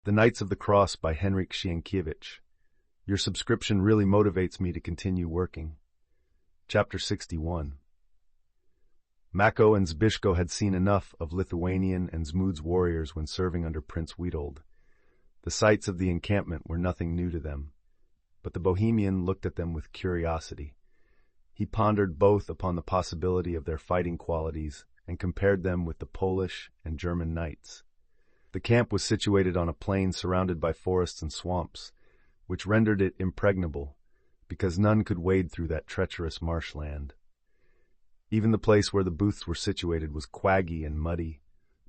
The Knights of the Cross by Henryk Sienkiewicz. Your subscription really motivates me to continue working. Chapter 61. Mako and Zbyszko had seen enough of Lithuanian and Zmud's warriors when serving under Prince Witold. The sights of the encampment were nothing new to them, but the Bohemian looked at them with curiosity. He pondered both upon the possibility of their fighting qualities and compared them with the Polish and German knights. The camp was situated on a plain surrounded by forests and swamps, which rendered it impregnable, because none could wade through that treacherous marshland. Even the place where the booths were situated was quaggy and muddy,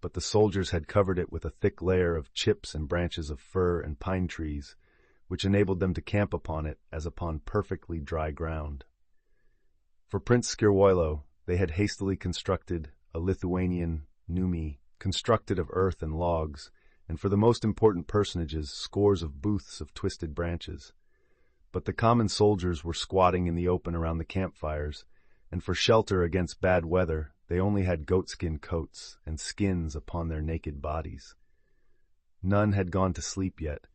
but the soldiers had covered it with a thick layer of chips and branches of fir and pine trees, which enabled them to camp upon it as upon perfectly dry ground. For Prince Jagiełło, they had hastily constructed a Lithuanian numi, constructed of earth and logs, and for the most important personages, scores of booths of twisted branches. But the common soldiers were squatting in the open around the campfires, and for shelter against bad weather, they only had goatskin coats and skins upon their naked bodies. None had gone to sleep yet.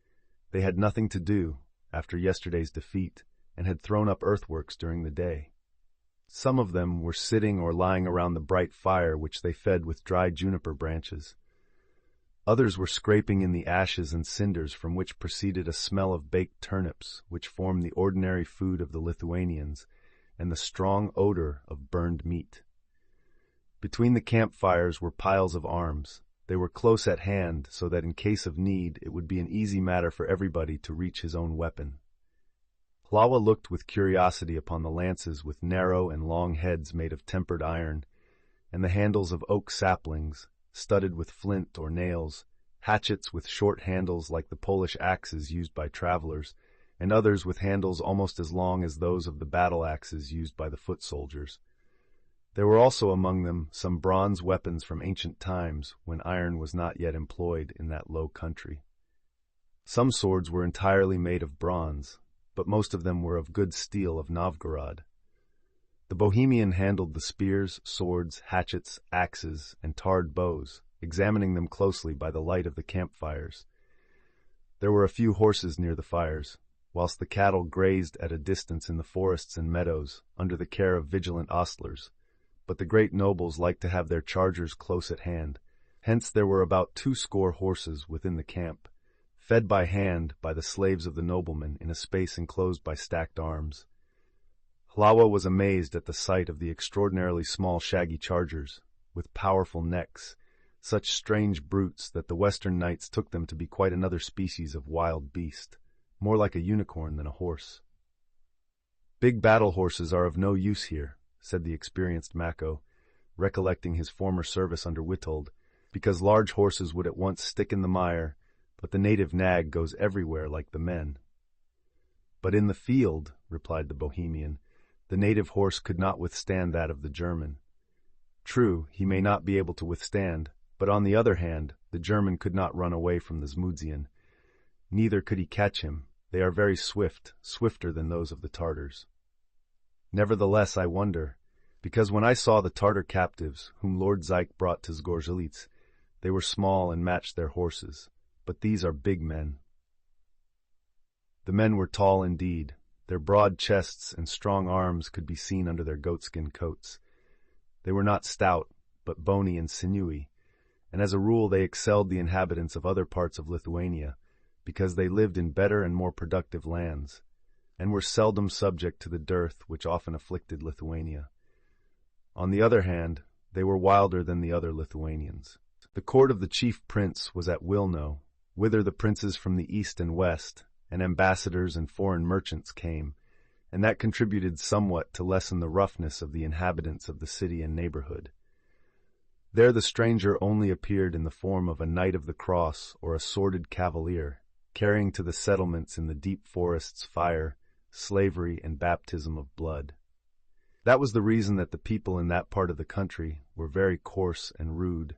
They had nothing to do after yesterday's defeat, and had thrown up earthworks during the day. Some of them were sitting or lying around the bright fire which they fed with dry juniper branches. Others were scraping in the ashes and cinders from which proceeded a smell of baked turnips, which formed the ordinary food of the Lithuanians, and the strong odor of burned meat. Between the campfires were piles of arms. They were close at hand, so that in case of need it would be an easy matter for everybody to reach his own weapon. Hlawa looked with curiosity upon the lances with narrow and long heads made of tempered iron, and the handles of oak saplings, studded with flint or nails, hatchets with short handles like the Polish axes used by travelers, and others with handles almost as long as those of the battle axes used by the foot soldiers. There were also among them some bronze weapons from ancient times, when iron was not yet employed in that low country. Some swords were entirely made of bronze, but most of them were of good steel of Novgorod. The Bohemian handled the spears, swords, hatchets, axes, and tarred bows, examining them closely by the light of the campfires. There were a few horses near the fires, whilst the cattle grazed at a distance in the forests and meadows under the care of vigilant ostlers, but the great nobles liked to have their chargers close at hand. Hence there were about 20 horses within the camp, fed by hand by the slaves of the noblemen in a space enclosed by stacked arms. Hlawa was amazed at the sight of the extraordinarily small shaggy chargers, with powerful necks, such strange brutes that the Western knights took them to be quite another species of wild beast, more like a unicorn than a horse. "Big battle horses are of no use here," said the experienced Mako, recollecting his former service under Witold, "because large horses would at once stick in the mire, but the native nag goes everywhere like the men." "But in the field," replied the Bohemian, "the native horse could not withstand that of the German. True, he may not be able to withstand, but on the other hand, the German could not run away from the Zmudzian. Neither could he catch him. They are very swift, swifter than those of the Tartars. Nevertheless, I wonder, because when I saw the Tartar captives, whom Lord Zyk brought to Zgorzelets, they were small and matched their horses. But these are big men." The men were tall indeed. Their broad chests and strong arms could be seen under their goatskin coats. They were not stout, but bony and sinewy, and as a rule they excelled the inhabitants of other parts of Lithuania, because they lived in better and more productive lands, and were seldom subject to the dearth which often afflicted Lithuania. On the other hand, they were wilder than the other Lithuanians. The court of the chief prince was at Wilno, whither the princes from the east and west, and ambassadors and foreign merchants came, and that contributed somewhat to lessen the roughness of the inhabitants of the city and neighborhood. There the stranger only appeared in the form of a knight of the cross or a sworded cavalier, carrying to the settlements in the deep forests fire, slavery, and baptism of blood. That was the reason that the people in that part of the country were very coarse and rude,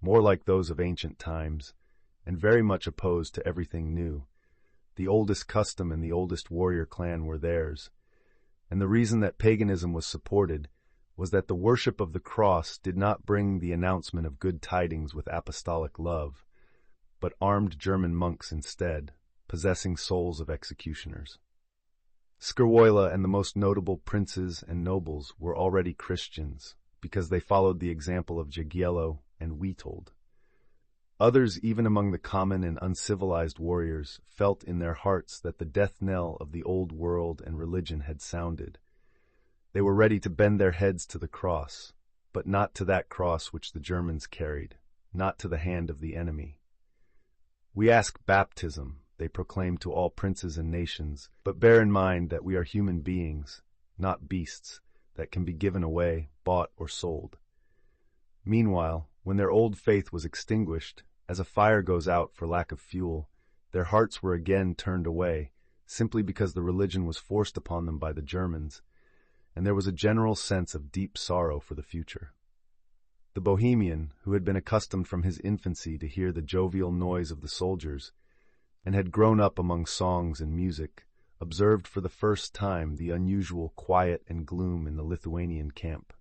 more like those of ancient times, and very much opposed to everything new. The oldest custom and the oldest warrior clan were theirs, and the reason that paganism was supported was that the worship of the cross did not bring the announcement of good tidings with apostolic love, but armed German monks instead, possessing souls of executioners. Krzywojla and the most notable princes and nobles were already Christians, because they followed the example of Jagiełło and Witold. Others, even among the common and uncivilized warriors, felt in their hearts that the death knell of the old world and religion had sounded. They were ready to bend their heads to the cross, but not to that cross which the Germans carried, not to the hand of the enemy. "We ask baptism," they proclaimed to all princes and nations, "but bear in mind that we are human beings, not beasts, that can be given away, bought, or sold." Meanwhile, when their old faith was extinguished, as a fire goes out for lack of fuel, their hearts were again turned away, simply because the religion was forced upon them by the Germans, and there was a general sense of deep sorrow for the future. The Bohemian, who had been accustomed from his infancy to hear the jovial noise of the soldiers, and had grown up among songs and music, observed for the first time the unusual quiet and gloom in the Lithuanian camp.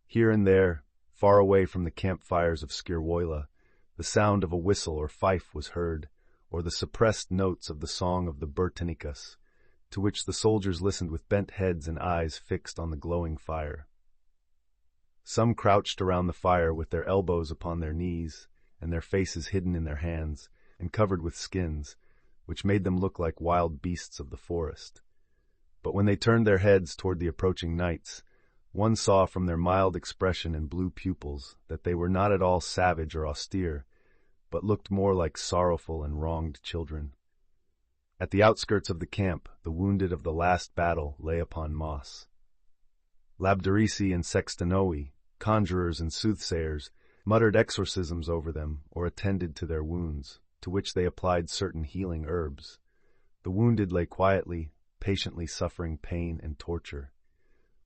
Here and there, far away from the campfires of Krzywojla, the sound of a whistle or fife was heard, or the suppressed notes of the song of the Bertinikas, to which the soldiers listened with bent heads and eyes fixed on the glowing fire. Some crouched around the fire with their elbows upon their knees, and their faces hidden in their hands, and covered with skins, which made them look like wild beasts of the forest. But when they turned their heads toward the approaching knights, one saw from their mild expression and blue pupils that they were not at all savage or austere, but looked more like sorrowful and wronged children. At the outskirts of the camp, the wounded of the last battle lay upon moss. Labdarisi and sextonoi, conjurers and soothsayers, muttered exorcisms over them or attended to their wounds, to which they applied certain healing herbs. The wounded lay quietly, patiently suffering pain and torture.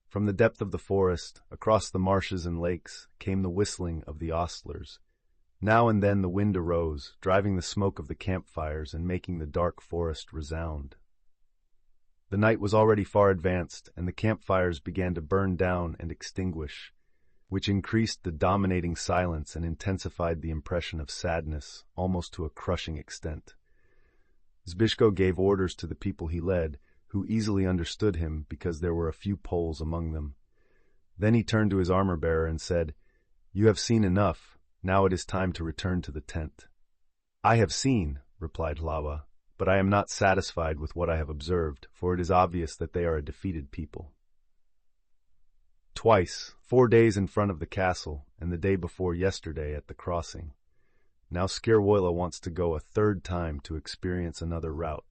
From the depth of the forest, across the marshes and lakes, came the whistling of the ostlers. Now and then the wind arose, driving the smoke of the campfires and making the dark forest resound. The night was already far advanced, and the campfires began to burn down and extinguish, which increased the dominating silence and intensified the impression of sadness, almost to a crushing extent. Zbyszko gave orders to the people he led, who easily understood him because there were a few Poles among them. Then he turned to his armor-bearer and said, "You have seen enough. Now it is time to return to the tent." "I have seen," replied Hlawa, "but I am not satisfied with what I have observed, for it is obvious that they are a defeated people." Twice, 4 days in front of the castle, and the day before yesterday at the crossing. Now Krzywojla wants to go a third time to experience another rout.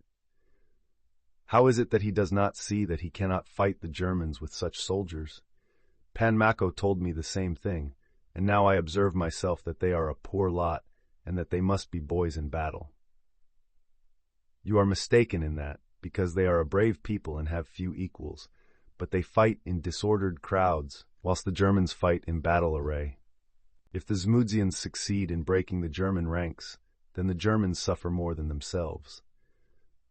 How is it that he does not see that he cannot fight the Germans with such soldiers? Pan Mako told me the same thing, and now I observe myself that they are a poor lot, and that they must be boys in battle. You are mistaken in that, because they are a brave people and have few equals, but they fight in disordered crowds, whilst the Germans fight in battle array. If the Zmudzians succeed in breaking the German ranks, then the Germans suffer more than themselves.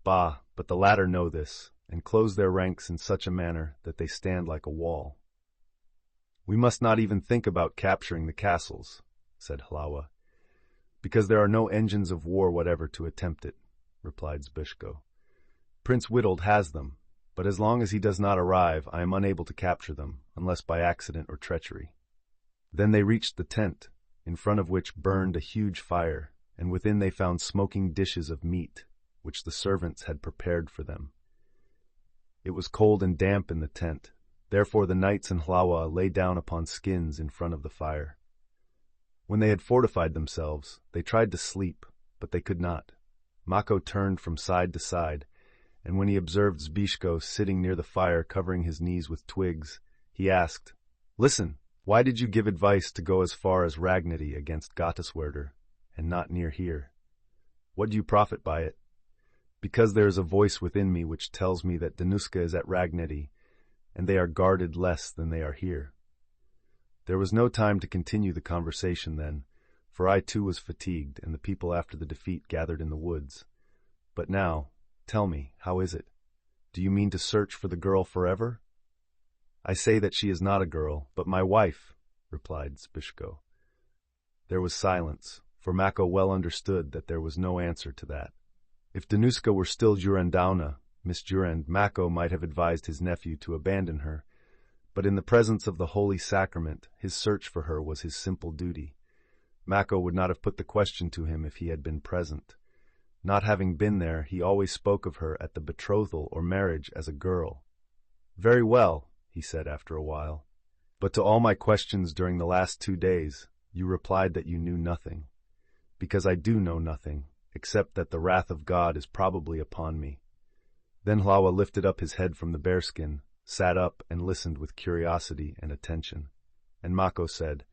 Bah, but the latter know this, and close their ranks in such a manner that they stand like a wall. "We must not even think about capturing the castles," said Hlawa, "because there are no engines of war whatever to attempt it," replied Zbyszko. "Prince Witold has them, but as long as he does not arrive, I am unable to capture them, unless by accident or treachery." Then they reached the tent, in front of which burned a huge fire, and within they found smoking dishes of meat, which the servants had prepared for them. It was cold and damp in the tent, therefore the knights and Hlawa lay down upon skins in front of the fire. When they had fortified themselves, they tried to sleep, but they could not. Mako turned from side to side, and when he observed Zbyszko sitting near the fire covering his knees with twigs, he asked, "Listen, why did you give advice to go as far as Ragnity against Gateswerder, and not near here? What do you profit by it?" "Because there is a voice within me which tells me that Danuska is at Ragnity, and they are guarded less than they are here." There was no time to continue the conversation then, for I too was fatigued, and the people after the defeat gathered in the woods. But now, tell me, how is it? Do you mean to search for the girl forever?" "I say that she is not a girl, but my wife," replied Zbyszko. There was silence, for Mako well understood that there was no answer to that. If Danuska were still Jurandowna, Miss Jurand, Mako might have advised his nephew to abandon her, but in the presence of the Holy Sacrament, his search for her was his simple duty. Mako would not have put the question to him if he had been present. Not having been there, he always spoke of her at the betrothal or marriage as a girl. "Very well," he said after a while. "But to all my questions during the last 2 days, you replied that you knew nothing. Because I do know nothing, except that the wrath of God is probably upon me." Then Hlawa lifted up his head from the bearskin, sat up, and listened with curiosity and attention. And Mako said,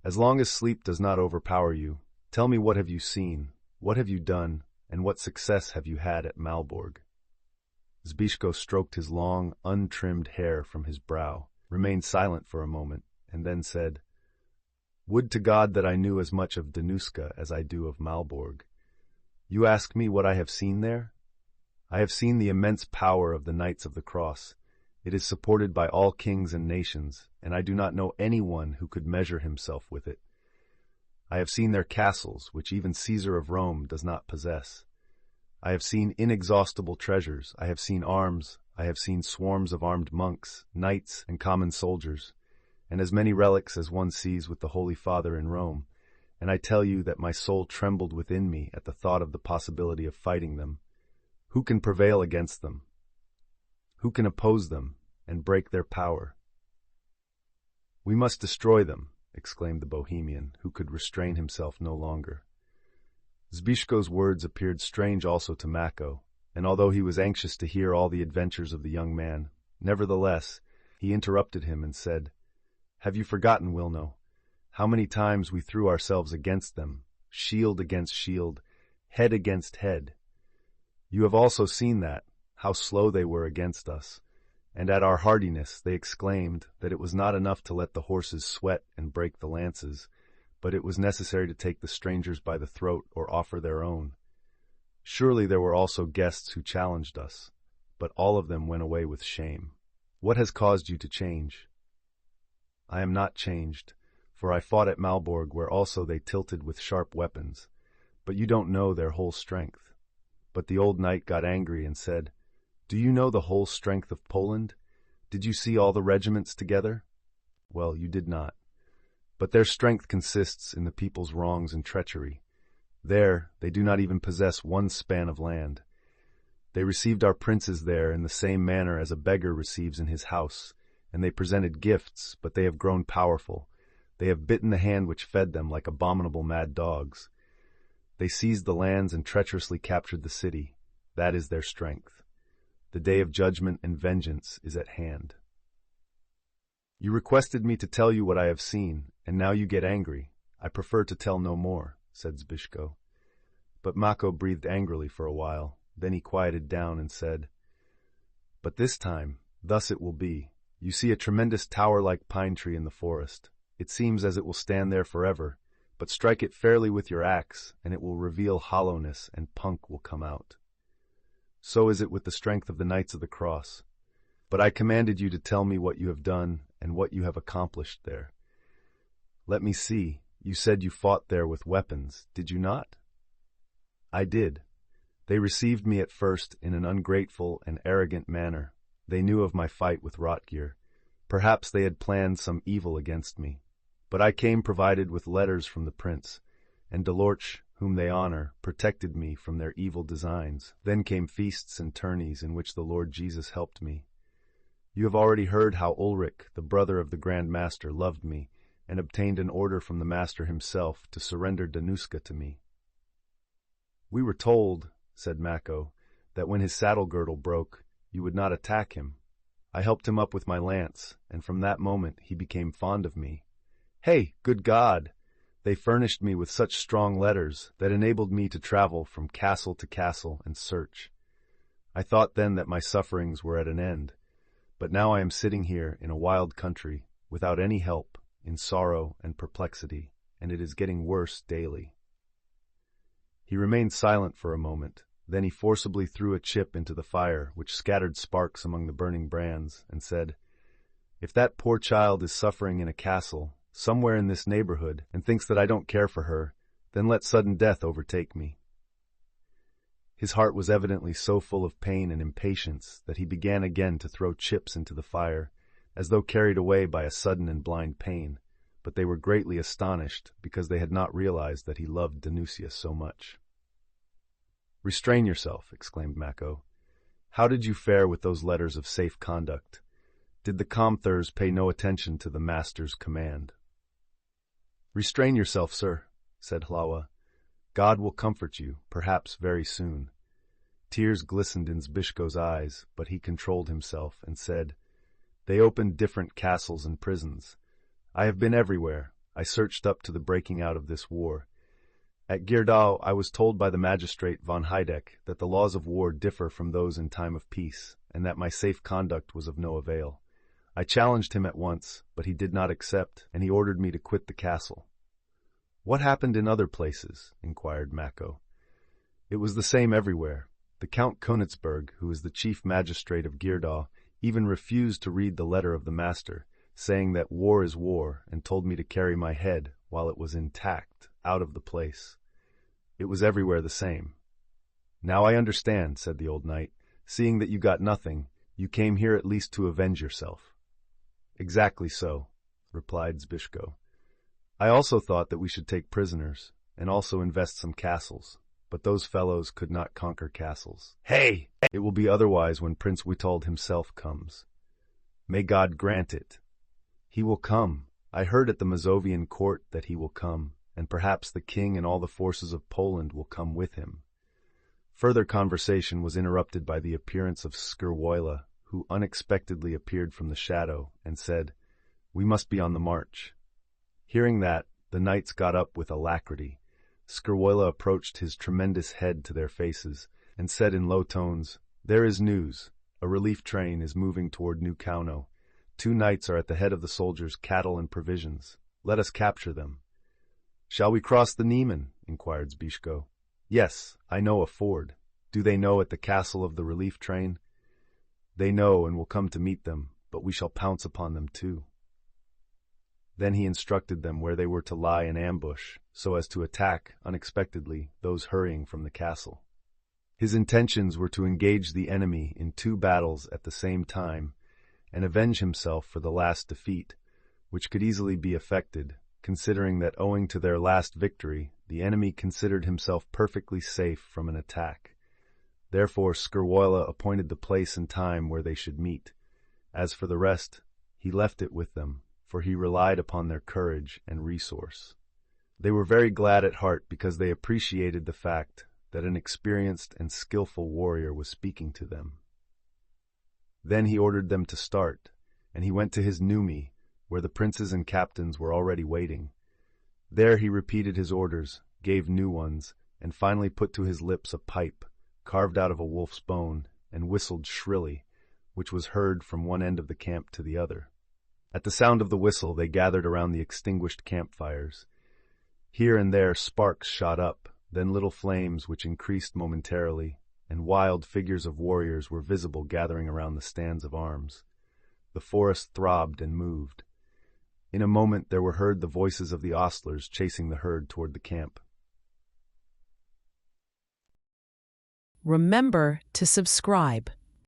"As long as sleep does not overpower you, tell me, what have you seen, what have you done, and what success have you had at Malborg?" Zbyszko stroked his long, untrimmed hair from his brow, remained silent for a moment, and then said, "Would to God that I knew as much of Danuska as I do of Malborg. You ask me what I have seen there? I have seen the immense power of the Knights of the Cross. It is supported by all kings and nations, and I do not know anyone who could measure himself with it. I have seen their castles, which even Caesar of Rome does not possess. I have seen inexhaustible treasures, I have seen arms, I have seen swarms of armed monks, knights, and common soldiers, and as many relics as one sees with the Holy Father in Rome, and I tell you that my soul trembled within me at the thought of the possibility of fighting them. Who can prevail against them? Who can oppose them and break their power?" "We must destroy them," exclaimed the Bohemian, who could restrain himself no longer. Zbyszko's words appeared strange also to Mako, and although he was anxious to hear all the adventures of the young man, nevertheless, he interrupted him and said, "Have you forgotten, Wilno, how many times we threw ourselves against them, shield against shield, head against head? You have also seen that, how slow they were against us, and at our hardiness they exclaimed that it was not enough to let the horses sweat and break the lances, but it was necessary to take the strangers by the throat or offer their own. Surely there were also guests who challenged us, but all of them went away with shame. What has caused you to change?" "I am not changed, for I fought at Malborg, where also they tilted with sharp weapons, but you don't know their whole strength." But the old knight got angry and said, "Do you know the whole strength of Poland? Did you see all the regiments together? Well, you did not. But their strength consists in the people's wrongs and treachery. There, they do not even possess one span of land. They received our princes there in the same manner as a beggar receives in his house, and they presented gifts, but they have grown powerful. They have bitten the hand which fed them like abominable mad dogs. They seized the lands and treacherously captured the city. That is their strength. The day of judgment and vengeance is at hand." "You requested me to tell you what I have seen, and now you get angry. I prefer to tell no more," said Zbyszko. But Mako breathed angrily for a while. Then he quieted down and said, "But this time, thus it will be. You see a tremendous tower-like pine tree in the forest. It seems as it will stand there forever, but strike it fairly with your axe, and it will reveal hollowness, and punk will come out. So is it with the strength of the Knights of the Cross. But I commanded you to tell me what you have done and what you have accomplished there. Let me see, you said you fought there with weapons, did you not?" "I did. They received me at first in an ungrateful and arrogant manner. They knew of my fight with Rotgeir. Perhaps they had planned some evil against me. But I came provided with letters from the prince, and Delorch, whom they honor, protected me from their evil designs. Then came feasts and tourneys in which the Lord Jesus helped me. You have already heard how Ulrich, the brother of the Grand Master, loved me, and obtained an order from the Master himself to surrender Danuska to me." "We were told," said Mako, "that when his saddle girdle broke, you would not attack him. I helped him up with my lance, and from that moment he became fond of me. Hey, good God! They furnished me with such strong letters that enabled me to travel from castle to castle and search. I thought then that my sufferings were at an end, but now I am sitting here in a wild country, without any help, in sorrow and perplexity, and it is getting worse daily." He remained silent for a moment. Then he forcibly threw a chip into the fire, which scattered sparks among the burning brands, and said, "If that poor child is suffering in a castle, somewhere in this neighborhood, and thinks that I don't care for her, then let sudden death overtake me." His heart was evidently so full of pain and impatience that he began again to throw chips into the fire, as though carried away by a sudden and blind pain, but they were greatly astonished because they had not realized that he loved Danusia so much. "Restrain yourself," exclaimed Mako. "How did you fare with those letters of safe conduct? Did the Comthers pay no attention to the master's command?" "Restrain yourself, sir," said Hlawa. "God will comfort you, perhaps very soon." Tears glistened in Zbyszko's eyes, but he controlled himself and said, "They opened different castles and prisons. I have been everywhere. I searched up to the breaking out of this war. At Gierdahl, I was told by the magistrate von Heideck that the laws of war differ from those in time of peace, and that my safe conduct was of no avail. I challenged him at once, but he did not accept, and he ordered me to quit the castle." "What happened in other places?" inquired Mako. "It was the same everywhere. The Count Königsberg, who is the chief magistrate of Gierdahl, even refused to read the letter of the master, saying that war is war, and told me to carry my head, while it was intact, out of the place. It was everywhere the same." "Now I understand," said the old knight. "Seeing that you got nothing, you came here at least to avenge yourself." "Exactly so," replied Zbyszko. "I also thought that we should take prisoners, and also invest some castles, but those fellows could not conquer castles." "Hey! It will be otherwise when Prince Witold himself comes." "May God grant it." "He will come. I heard at the Mazovian court that he will come, and perhaps the king and all the forces of Poland will come with him." Further conversation was interrupted by the appearance of Skierwojla, who unexpectedly appeared from the shadow and said, "We must be on the march." Hearing that, the knights got up with alacrity. Skierwojla approached his tremendous head to their faces and said in low tones, "There is news. A relief train is moving toward New Kauno. 2 knights are at the head of the soldiers' cattle and provisions. Let us capture them." "Shall we cross the Niemen?" inquired Zbyszko. "Yes, I know a ford. Do they know at the castle of the relief train?" "They know and will come to meet them, but we shall pounce upon them too." Then he instructed them where they were to lie in ambush, so as to attack, unexpectedly, those hurrying from the castle. His intentions were to engage the enemy in 2 battles at the same time, and avenge himself for the last defeat, which could easily be effected, considering that owing to their last victory, the enemy considered himself perfectly safe from an attack. Therefore Skierwojla appointed the place and time where they should meet. As for the rest, he left it with them, for he relied upon their courage and resource. They were very glad at heart because they appreciated the fact that an experienced and skillful warrior was speaking to them. Then he ordered them to start, and he went to his Numi, where the princes and captains were already waiting. There he repeated his orders, gave new ones, and finally put to his lips a pipe, carved out of a wolf's bone, and whistled shrilly, which was heard from one end of the camp to the other. At the sound of the whistle they gathered around the extinguished campfires. Here and there sparks shot up, then little flames which increased momentarily, and wild figures of warriors were visible gathering around the stands of arms. The forest throbbed and moved. In a moment there were heard the voices of the ostlers chasing the herd toward the camp. Remember to subscribe.